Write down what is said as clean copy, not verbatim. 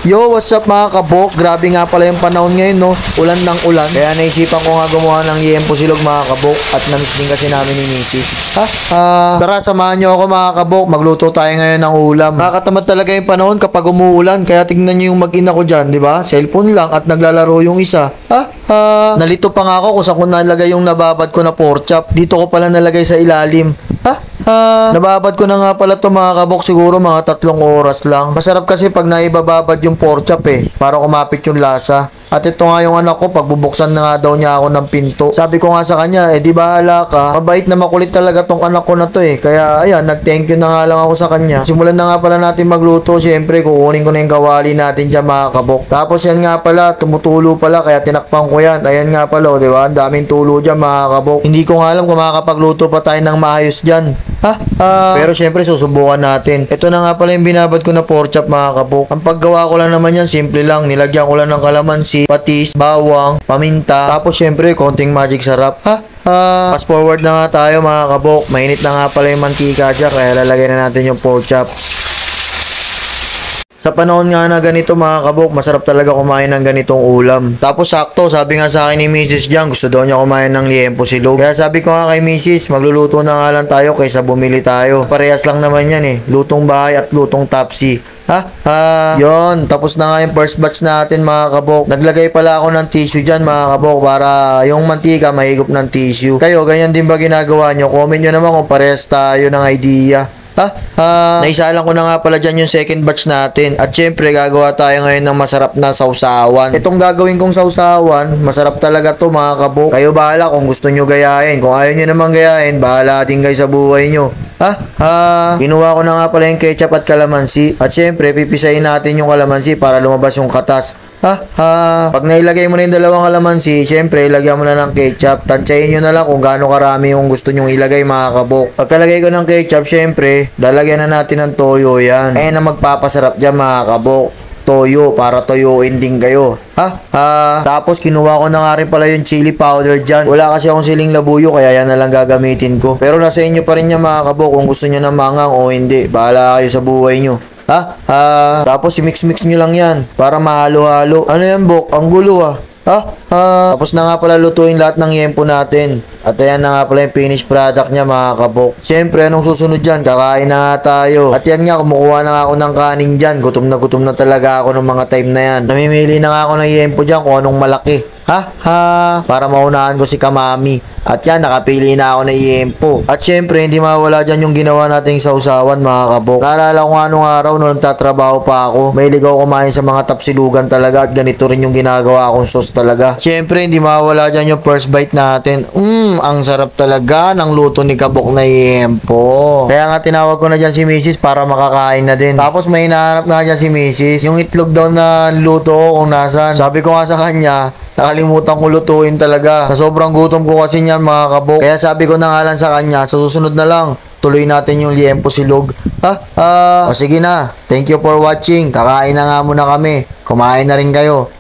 Yo, what's up mga kabok? Grabe nga pala yung panahon ngayon, no? Ulan ng ulan. Kaya naisipan ko nga gumawa ng Liempo Silog mga kabok. At namiss din kasi namin ni Mrs. Tara, samahan nyo ako mga kabok. Magluto tayo ngayon ng ulam. Nakakatamad talaga yung panahon kapag umuulan. Kaya tignan nyo yung mag-ina ko dyan, di ba? Cellphone lang at naglalaro yung isa. Nalito pa nga ako kung saan ko nalagay yung nababad ko na pork chop. Dito ko pala nalagay sa ilalim. Nababad ko na nga pala to mga kabok, siguro mga 3 oras lang. Masarap kasi pag naibababad yung pork chop para kumapit yung lasa. At ito nga yung anak ko, pagbubuksan na nga daw niya ako ng pinto. Sabi ko nga sa kanya, di bahala ka. Mabait na makulit talaga tong anak ko na to Kaya ayan, nag-thank you na nga lang ako sa kanya. Simulan na nga pala natin magluto. Siyempre, kukunin ko na yung kawali natin dyan mga kabok. Tapos yan nga pala, tumutulo pala, kaya tinakpan ko yan. Ayan nga pala, di ba? Ang daming tulo dyan mga kabok. Hindi ko nga alam kung makakapagluto pa tayo ng maayos dyan. Pero syempre susubukan natin. Ito na nga pala yung binabad ko na pork chop mga kabok. Ang paggawa ko lang naman yan, simple lang. Nilagyan ko lang ng kalamansi, patis, bawang, paminta. Tapos syempre konting magic sarap. Fast forward na nga tayo mga kabok. Mainit na nga pala yung mantika dyan, kaya lalagay na natin yung pork chop. Sa panahon nga na ganito mga kabok, masarap talaga kumain ng ganitong ulam. Tapos sakto, sabi nga sa akin ni Mrs. Diyan, gusto daw niya kumain ng Liempo Silog. Kaya sabi ko nga kay Mrs., magluluto na nga lang tayo kaysa bumili tayo. Parehas lang naman yan lutong bahay at lutong tapsi. Yon, tapos na nga yung first batch natin mga kabok. Naglagay pala ako ng tissue dyan mga kabok para yung mantika mahigop ng tissue. Kayo, ganyan din ba ginagawa nyo? Comment nyo naman kung parehas tayo ng idea. Naisalang ko na nga pala dyan yung second batch natin. At syempre gagawa tayo ngayon ng masarap na sausawan. Itong gagawin kong sausawan, masarap talaga to mga kabok. Kayo bahala kung gusto nyo gayahin. Kung ayaw nyo naman gayahin, bahala din kayo sa buhay nyo. Kinuha ko na nga pala yung ketchup at kalamansi. At syempre pipisahin natin yung kalamansi para lumabas yung katas. Pag nailagay mo na yung dalawang kalamansi, syempre ilagyan mo na ng ketchup. Tansyahin nyo na lang kung gaano karami yung gusto nyong ilagay mga kabok. Pagkalagay ko ng ketchup, syempre lalagyan na natin ng toyo yan. Ayan na magpapasarap dyan mga kabok. Toyo, para toyoin din kayo. Tapos kinuha ko na nga rin pala yung chili powder dyan. Wala kasi akong siling labuyo, kaya yan na lang gagamitin ko. Pero nasa inyo pa rin yan mga kabok kung gusto nyo ng mangang o hindi. Bahala kayo sa buhay nyo. Tapos i-mix-mix nyo lang yan para mahalo-halo. Ano yan, Bok? Ang gulo Tapos na nga pala lutuin lahat ng yempo natin. At ayan na nga pala yung finished product niya mga kabok. Siyempre, anong susunod dyan? Kakain na nga tayo. At yan nga, kumukuha na nga ako ng kanin dyan. Gutom na talaga ako ng mga time na yan. Namimili na nga ako ng yempo dyan kung anong malaki. Para maunahan ko si Kamami. At yan, nakapili na ako ng yempo. At syempre, hindi mawala dyan yung ginawa nating sausawan mga kabok. Naalala ko nga anong araw nung nagtatrabaho pa ako. May ligaw kumain sa mga tapsilugan talaga. At ganito rin yung ginagawa akong sauce talaga. Syempre, hindi mawala dyan yung first bite natin. Ang sarap talaga ng luto ni Kabok na yempo. Kaya nga tinawag ko na dyan si Mrs. para makakain na din. Tapos may hinahanap nga dyan si Mrs. Yung itlog daw na luto ko kung nasan. Sabi ko nga sa kanya, nakalimutan ko lutuin talaga. Sa sobrang gutom ko kasi niyan mga kabok. Kaya sabi ko na nga lang sa kanya, sa susunod na lang, tuloy natin yung Liempo Silog. O sige na. Thank you for watching. Kakain na nga muna kami. Kumain na rin kayo.